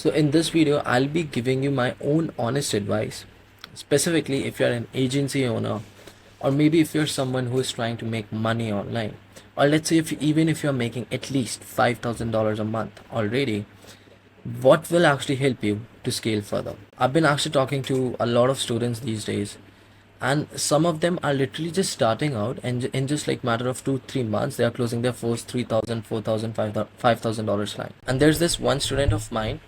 So in this video, I'll be giving you my own honest advice, specifically if you're an agency owner, or maybe if you're someone who is trying to make money online, or let's say even if you're making at least $5,000 a month already, what will actually help you to scale further? I've been actually talking to a lot of students these days, and some of them are literally just starting out, and in just like matter of 2-3 months they are closing their first 3,000, 4,000, $5,000 client. And there's this one student of mine.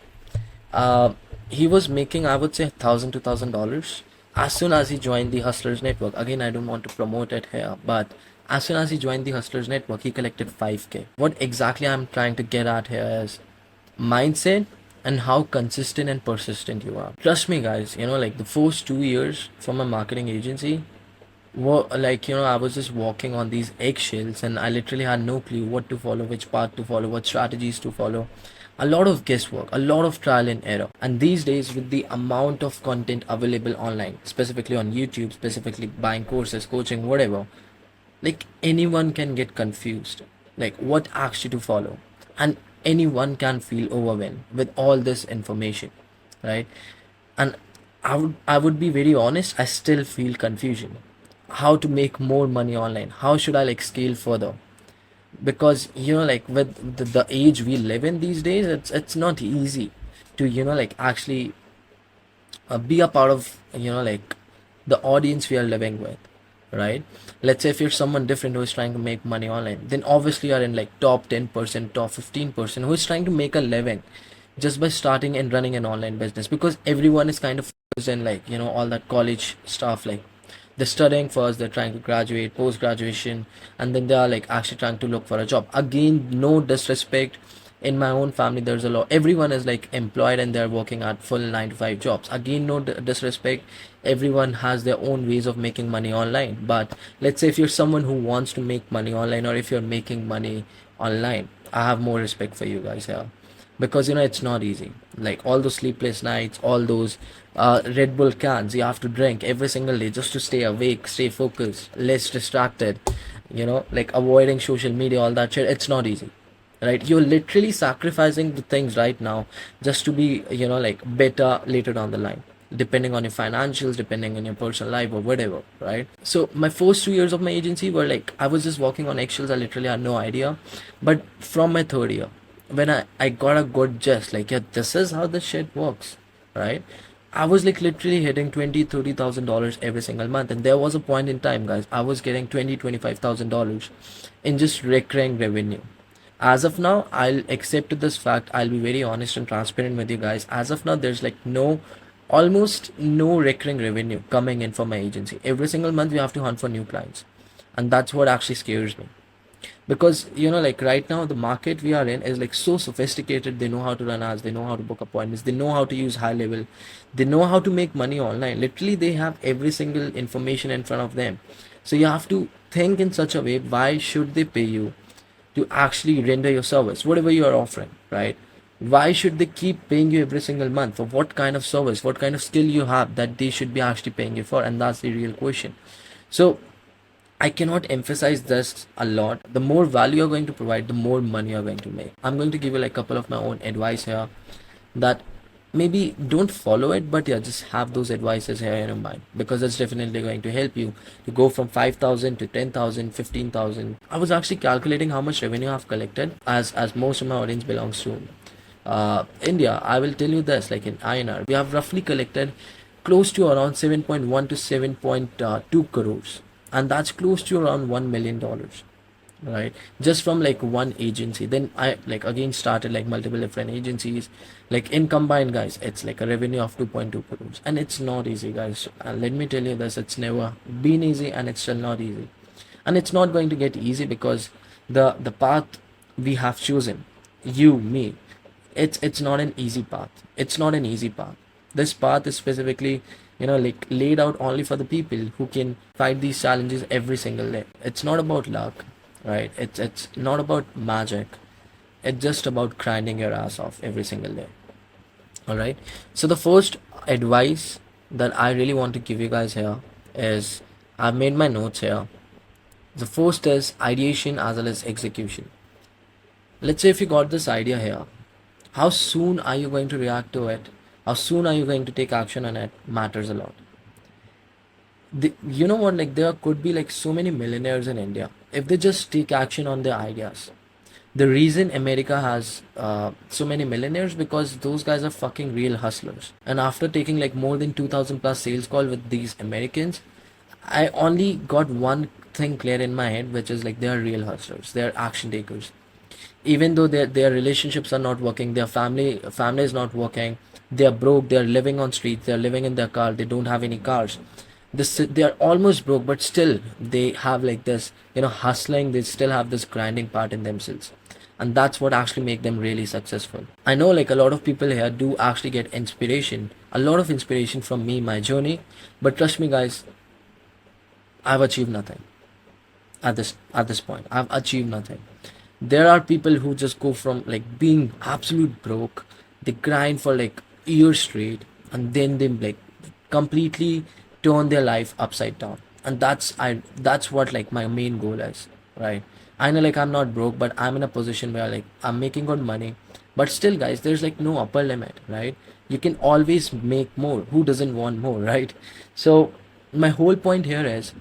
uh, he was making, I would say, $1,000 to $2,000 as soon as he joined the Hustlers Network. Again, I don't want to promote it here, but as soon as he joined the Hustlers Network, he collected 5K. What exactly I'm trying to get at here is mindset and how consistent and persistent you are. Trust me, guys, like the first 2 years from a marketing agency, I was just walking on these eggshells, and I literally had no clue what to follow, which path to follow, what strategies to follow. A lot of guesswork, a lot of trial and error. And these days, with the amount of content available online, specifically on YouTube, specifically buying courses, coaching, whatever, like anyone can get confused, like what actually to follow. And anyone can feel overwhelmed with all this information, right? And I would be very honest, I still feel confusion. How to make more money online? How should I like scale further? Because like with the age we live in these days, it's not easy to like actually be a part of like the audience we are living with, right? Let's say if you're someone different who is trying to make money online, then obviously you're in like top 10%, top 15% who is trying to make a living just by starting and running an online business. Because everyone is kind of focused in like all that college stuff, like they're studying first, they're trying to graduate, post graduation, and then they are like actually trying to look for a job. Again, no disrespect, in my own family there's a lot, everyone is like employed and they're working at full 9 to 5 jobs. Again, no disrespect, everyone has their own ways of making money online. But let's say if you're someone who wants to make money online, or if you're making money online, I have more respect for you guys here. Because it's not easy, like all those sleepless nights, all those Red Bull cans you have to drink every single day just to stay awake, stay focused, less distracted, like avoiding social media, all that shit. It's not easy, right? You're literally sacrificing the things right now just to be like better later down the line, depending on your financials, depending on your personal life or whatever, right? So my first 2 years of my agency were like I was just walking on eggshells. I literally had no idea. But from my third year, when I got a good gist, like, yeah, this is how the shit works, right? I was like literally hitting 20-30,000 dollars every single month. And there was a point in time, guys, I was getting $25,000 in just recurring revenue. As of now, I'll accept this fact. I'll be very honest and transparent with you guys. As of now, there's like almost no recurring revenue coming in from my agency. Every single month we have to hunt for new clients. And that's what actually scares me. Because like right now the market we are in is like so sophisticated. They know how to run ads, they know how to book appointments, they know how to use high level, they know how to make money online. Literally they have every single information in front of them. So you have to think in such a way, why should they pay you to actually render your service, whatever you are offering, right? Why should they keep paying you every single month? For what kind of service, what kind of skill you have that they should be actually paying you for? And that's the real question. So I cannot emphasize this a lot. The more value you're going to provide, the more money you're going to make. I'm going to give you like a couple of my own advice here, that maybe don't follow it, but yeah, just have those advices here in your mind, because it's definitely going to help you to go from 5,000 to 10,000, 15,000. I was actually calculating how much revenue I've collected, as most of my audience belongs to India. I will tell you this, like in INR, we have roughly collected close to around 7.1 to 7.2 crores, and that's close to around $1 million, right? Just from like one agency. Then I like again started like multiple different agencies, like in combined, guys, it's like a revenue of 2.2 crores. And it's not easy, guys, and let me tell you this, it's never been easy, and it's still not easy, and it's not going to get easy, because the path we have chosen, you, me, it's not an easy path. It's not an easy path. This path is specifically like laid out only for the people who can fight these challenges every single day. It's not about luck, right? It's not about magic. It's just about grinding your ass off every single day. All right. So the first advice that I really want to give you guys here is, I've made my notes here. The first is ideation as well as execution. Let's say if you got this idea here, How soon are you going to react to it? How soon are you going to take action on it matters a lot. You know what, like there could be like so many millionaires in India if they just take action on their ideas. The reason America has so many millionaires, because those guys are fucking real hustlers. And after taking like more than 2000 plus sales call with these Americans, I only got one thing clear in my head, which is like they are real hustlers, they are action takers. Even though their relationships are not working, their family is not working, they are broke, they are living on streets, they are living in their car, they don't have any cars, they are almost broke, but still they have like this, hustling, they still have this grinding part in themselves. And that's what actually make them really successful. I know like a lot of people here do actually get inspiration, a lot of inspiration from me, my journey. But trust me guys, I've achieved nothing at this point. I've achieved nothing. There are people who just go from like being absolute broke, they grind for like years straight, and then they like completely turn their life upside down. And that's what like my main goal is, right? I know like I'm not broke, but I'm in a position where like I'm making good money. But still guys, there's like no upper limit, right? You can always make more. Who doesn't want more, right? So my whole point here is,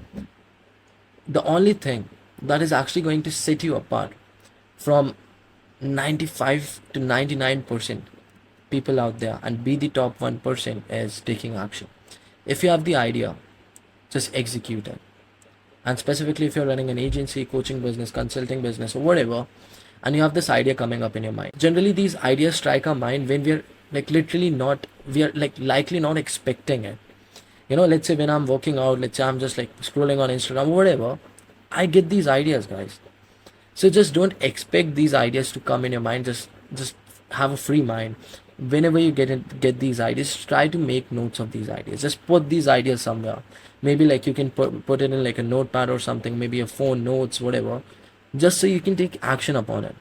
the only thing that is actually going to set you apart from 95 to 99% people out there and be the top 1% is taking action. If you have the idea, just execute it. And specifically if you're running an agency, coaching business, consulting business, or whatever, and you have this idea coming up in your mind, generally these ideas strike our mind when we're like literally not, we are like likely not expecting it. Let's say when I'm working out, let's say I'm just like scrolling on Instagram, whatever, I get these ideas, guys. So just don't expect these ideas to come in your mind. Just have a free mind. Whenever you get these ideas, try to make notes of these ideas. Just put these ideas somewhere. Maybe like you can put it in like a notepad or something, maybe a phone notes, whatever, just so you can take action upon it.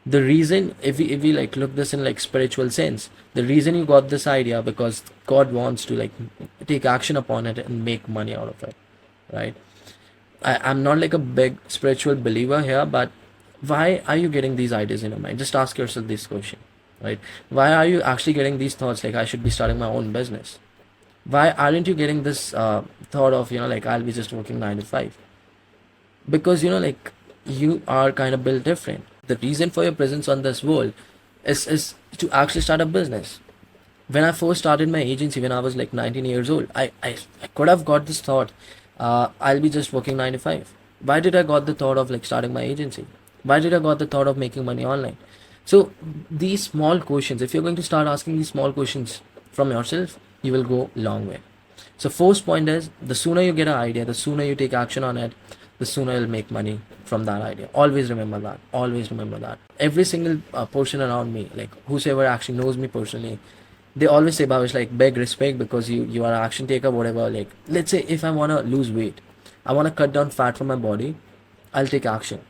The reason, if we like look this in like spiritual sense, the reason you got this idea because God wants to like take action upon it and make money out of it, right? I'm not like a big spiritual believer here, but why are you getting these ideas in your mind? Just ask yourself this question, right? Why are you actually getting these thoughts like I should be starting my own business? Why aren't you getting this thought of, like I'll be just working 9 to 5? Because, like you are kind of built different. The reason for your presence on this world is to actually start a business. When I first started my agency when I was like 19 years old, I could have got this thought, I'll be just working 9 to 5. Why did I got the thought of like starting my agency? Why did I got the thought of making money online? So these small questions, if you're going to start asking these small questions from yourself, you will go long way. So first point is, the sooner you get an idea, the sooner you take action on it, the sooner you'll make money from that idea. Always remember that. Always remember that. Every single person around me, like whosoever actually knows me personally, they always say, Bhavesh, like beg respect because you are an action taker, whatever. Like let's say if I wanna lose weight, I wanna cut down fat from my body, I'll take action.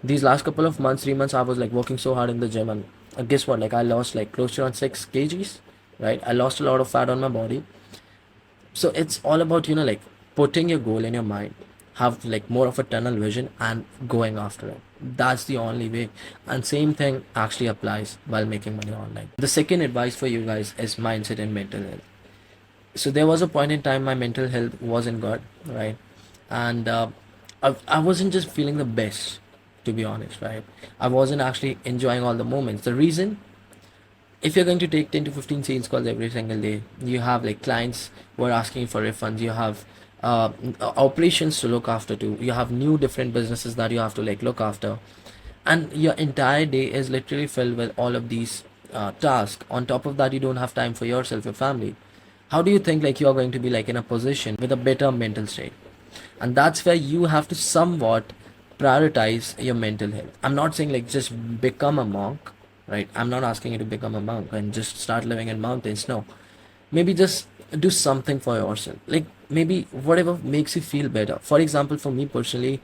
These last couple of months, 3 months, I was like working so hard in the gym, and guess what? Like I lost like close to around 6 kgs, right? I lost a lot of fat on my body. So it's all about like putting your goal in your mind, have like more of a tunnel vision and going after it. That's the only way. And same thing actually applies while making money online. The second advice for you guys is mindset and mental health. So there was a point in time my mental health wasn't good, right? And I wasn't just feeling the best, to be honest, right? I wasn't actually enjoying all the moments. The reason, if you're going to take 10 to 15 sales calls every single day, you have like clients who are asking for refunds, you have operations to look after too, you have new different businesses that you have to like look after, and your entire day is literally filled with all of these tasks. On top of that, you don't have time for yourself, your family. How do you think like you are going to be like in a position with a better mental state? And that's where you have to somewhat prioritize your mental health. I'm not saying like just become a monk, right? I'm not asking you to become a monk and just start living in mountains. No, maybe just do something for yourself, like maybe whatever makes you feel better. For example, for me personally,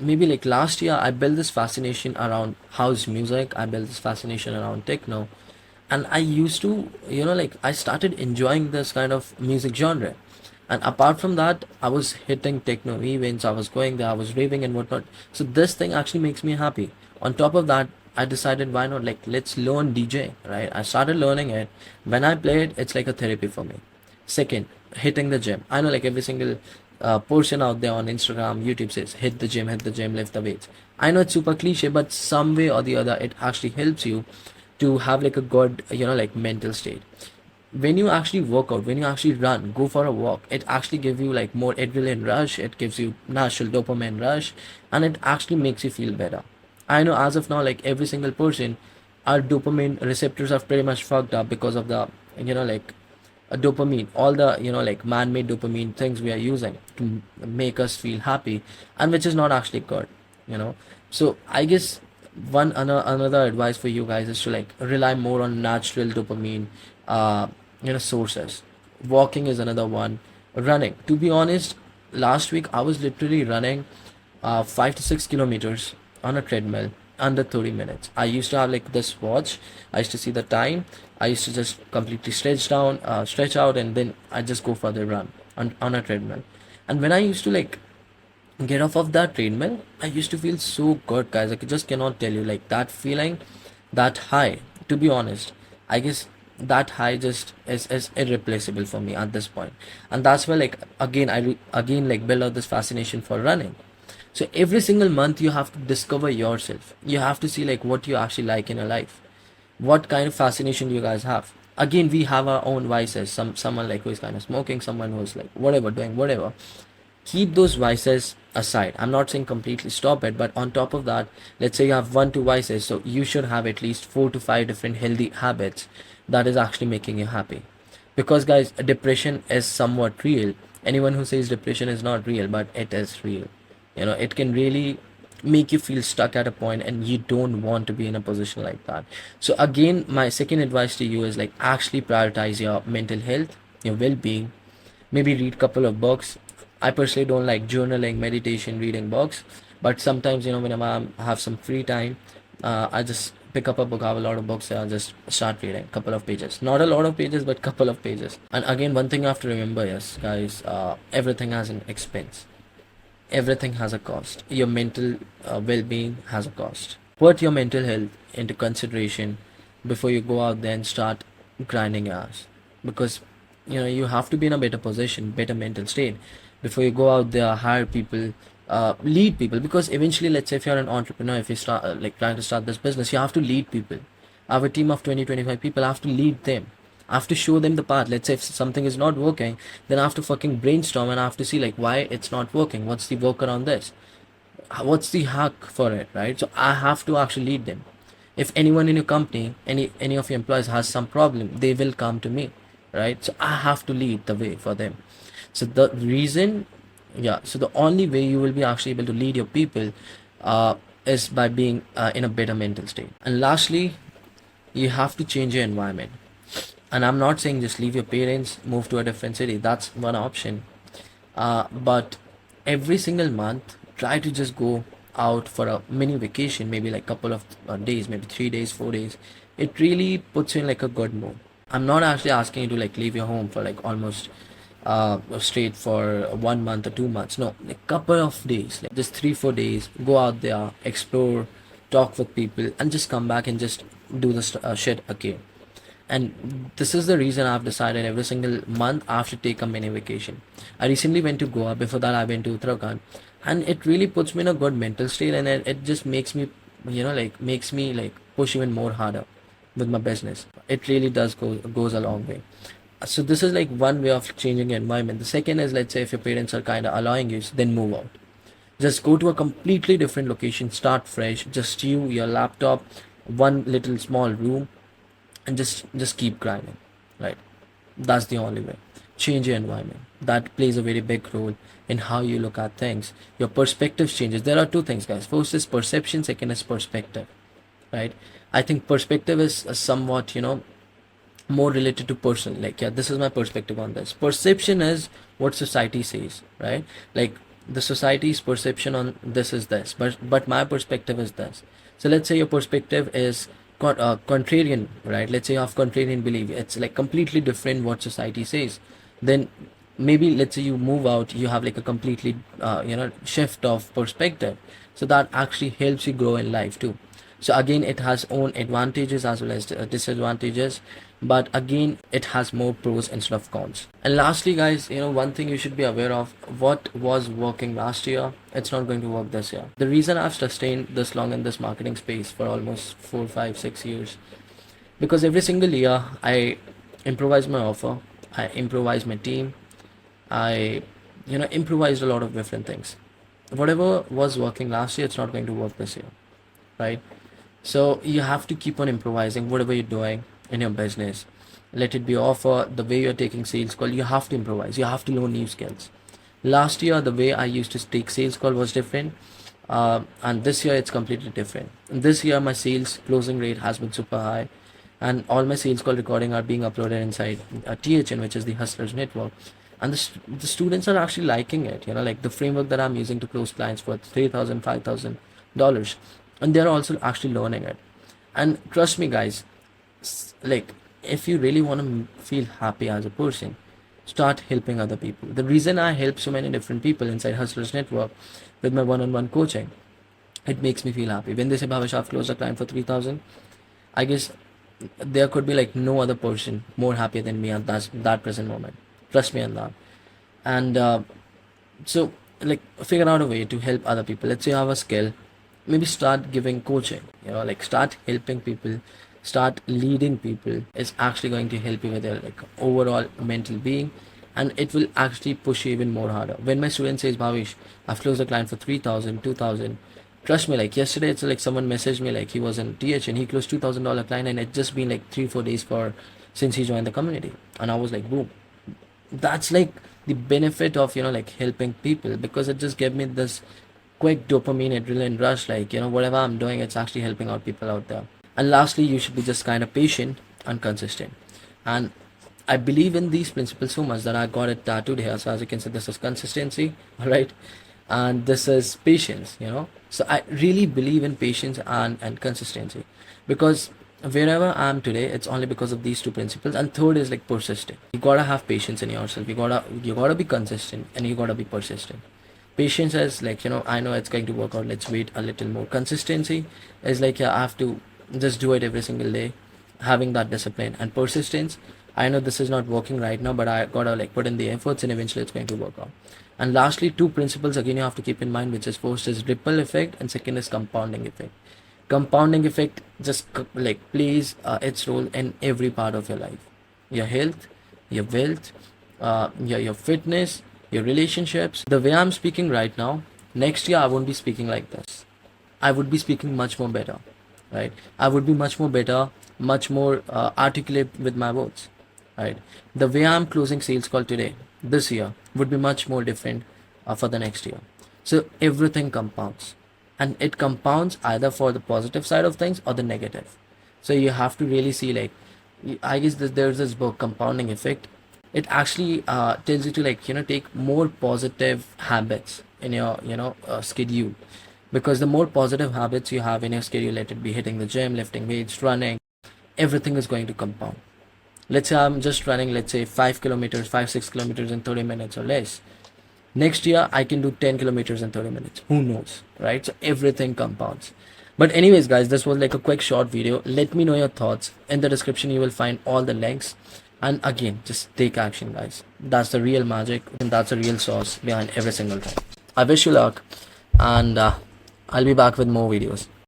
maybe like last year I built this fascination around house music, I built this fascination around techno, and I used to, like I started enjoying this kind of music genre. And apart from that, I was hitting techno events, I was going there, I was raving and whatnot. So this thing actually makes me happy. On top of that, I decided, why not, like, let's learn DJ, right? I started learning it. When I play it, it's like a therapy for me. Second, hitting the gym. I know, like, every single person out there on Instagram, YouTube says hit the gym, lift the weights. I know it's super cliche, but some way or the other, it actually helps you to have like a good, like, mental state. When you actually work out, when you actually run, go for a walk, it actually gives you like more adrenaline rush, it gives you natural dopamine rush, and it actually makes you feel better. I know as of now, like, every single person, our dopamine receptors are pretty much fucked up because of the, like, dopamine, all the, like, man-made dopamine things we are using to make us feel happy, and which is not actually good, you know so I guess another advice for you guys is to, like, rely more on natural dopamine uh sources. Walking is another one. Running, to be honest, last week I was literally running 5 to 6 kilometers on a treadmill under 30 minutes. I used to have like this watch. I used to see the time. I used to just completely stretch out, and then I just go for the run on a treadmill. And when I used to, like, get off of that treadmill, I used to feel so good, guys. I just cannot tell you, like, that feeling, that high. To be honest, I guess that high just is irreplaceable for me at this point. And that's why, like, again, like, build out this fascination for running. So every single month you have to discover yourself. You have to see, like, what you actually like in your life. What kind of fascination you guys have. Again, we have our own vices. Someone, like, who is kind of smoking, someone who's like whatever, doing whatever. Keep those vices aside. I'm not saying completely stop it, but on top of that, let's say you have one, two vices, so you should have at least 4 to 5 different healthy habits that is actually making you happy. Because, guys, depression is somewhat real. Anyone who says depression is not real, but it is real. It can really make you feel stuck at a point, and you don't want to be in a position like that. So again, my second advice to you is, like, actually prioritize your mental health, your well-being. Maybe read couple of books. I personally don't like journaling, meditation, reading books, but sometimes, whenever I have some free time, I just pick up a book. I have a lot of books, and I just start reading couple of pages. Not a lot of pages, but couple of pages. And again, one thing I have to remember, yes, guys, everything has an expense. Everything has a cost. Your mental well-being has a cost. Put your mental health into consideration before you go out there and start grinding your ass, because you have to be in a better position, better mental state before you go out there, hire people, lead people. Because eventually, let's say if you're an entrepreneur, if you start like trying to start this business, you have to lead people. I have a team of 20-25 people. I have to lead them. I have to show them the path. Let's say if something is not working, then I have to fucking brainstorm, and I have to see, like, why it's not working. What's the work around this? What's the hack for it, right? So I have to actually lead them. If anyone in your company, any of your employees has some problem, they will come to me, right? So I have to lead the way for them. So the reason, yeah, so the only way you will be actually able to lead your people is by being in a better mental state. And lastly, you have to change your environment. And I'm not saying just leave your parents, move to a different city. That's one option. But every single month, try to just go out for a mini vacation, maybe like couple of days, maybe 3 days, 4 days. It really puts you in like a good mood. I'm not actually asking you to like leave your home for like almost straight for 1 month or 2 months. No, a couple of days, like just 3-4 days. Go out there, explore, talk with people, and just come back and just do the shit again. And this is the reason I've decided every single month I have to take a mini vacation. I recently went to Goa. Before that, I went to Uttarakhand, and it really puts me in a good mental state, and it just makes me, makes me like push even more harder with my business. It really does goes a long way. So this is like one way of changing your environment. The second is, let's say if your parents are kind of allowing you, then move out. Just go to a completely different location, start fresh, just you, your laptop, one little small room, and just keep grinding, right? That's the only way. Change your environment. That plays a very big role in how you look at things. Your perspective changes. There are two things, guys. First is perception, second is perspective, right? I think perspective is somewhat, more related to person. Like, yeah, this is my perspective on this. Perception is what society says, right? Like, the society's perception on this is this, but my perspective is this. So let's say your perspective is contrarian, right? Let's say you have contrarian belief. It's like completely different what society says. Then maybe let's say you move out, you have like a completely shift of perspective. So that actually helps you grow in life too. So again, it has own advantages as well as disadvantages, but again, it has more pros instead of cons. And lastly, guys, one thing you should be aware of: what was working last year, it's not going to work this year. The reason I've sustained this long in this marketing space for almost 4, 5, 6 years, because every single year I improvise my offer, I improvise my team, I improvised a lot of different things. Whatever was working last year, it's not going to work this year, right? So you have to keep on improvising whatever you're doing in your business. Let it be offer, the way you're taking sales call, you have to improvise. You have to learn new skills. Last year, the way I used to take sales call was different, and this year it's completely different. This year, my sales closing rate has been super high, and all my sales call recording are being uploaded inside THN, which is the Hustlers Network, and the students are actually liking it. Like the framework that I'm using to close clients for $3,000, $5,000, and they're also actually learning it. And trust me, guys, like if you really want to feel happy as a person, start helping other people. The reason I help so many different people inside Hustlers Network with my one-on-one coaching, it makes me feel happy. When they say, Bhavesh, I've closed a client for 3,000, I guess there could be like no other person more happier than me at that present moment. Trust me on that. And so, like, figure out a way to help other people. Let's say you have a skill, maybe start giving coaching. Like start helping people, start leading people. It's actually going to help you with their like overall mental being, and it will actually push you even more harder. When my student says, Bhavish, I've closed a client for 3,000, 2,000. Trust me, like yesterday, it's like someone messaged me like he was in TH and he closed $2,000 client, and it just been like 3, 4 days since he joined the community, and I was like, boom. That's like the benefit of like helping people, because it just gave me this quick dopamine adrenaline rush. Like whatever I'm doing, it's actually helping out people out there. And lastly, you should be just kind of patient and consistent. And I believe in these principles so much that I got it tattooed here. So as you can see, this is consistency, all right, and this is patience. So I really believe in patience and consistency, because wherever I am today, it's only because of these two principles. And third is like persistent. You gotta have patience in yourself. You gotta be consistent, and you gotta be persistent. Patience is like, I know it's going to work out, let's wait a little more. Consistency is like, I have to just do it every single day, having that discipline. And persistence, I know this is not working right now, but I gotta like put in the efforts, and eventually it's going to work out. And lastly, two principles again you have to keep in mind, which is first is ripple effect, and second is compounding effect. Compounding effect just like plays its role in every part of your life: your health, your wealth, your fitness, your relationships. The way I'm speaking right now, next year I won't be speaking like this. I would be speaking much more better, right? I would be much more better, much more articulate with my words, right? The way I'm closing sales call today, this year, would be much more different for the next year. So everything compounds, and it compounds either for the positive side of things or the negative. So you have to really see, like, I guess there's this book, Compounding Effect. It actually tells you to like take more positive habits in your schedule, because the more positive habits you have in your schedule, let it be hitting the gym, lifting weights, running, everything is going to compound. Let's say I'm just running, let's say 5 kilometers, 5, 6 kilometers in 30 minutes or less. Next year I can do 10 kilometers in 30 minutes. Who knows, right? So everything compounds. But anyways, guys, this was like a quick short video. Let me know your thoughts. In the description you will find all the links. And again, just take action, guys. That's the real magic, and that's the real sauce behind every single thing. I wish you luck, and I'll be back with more videos.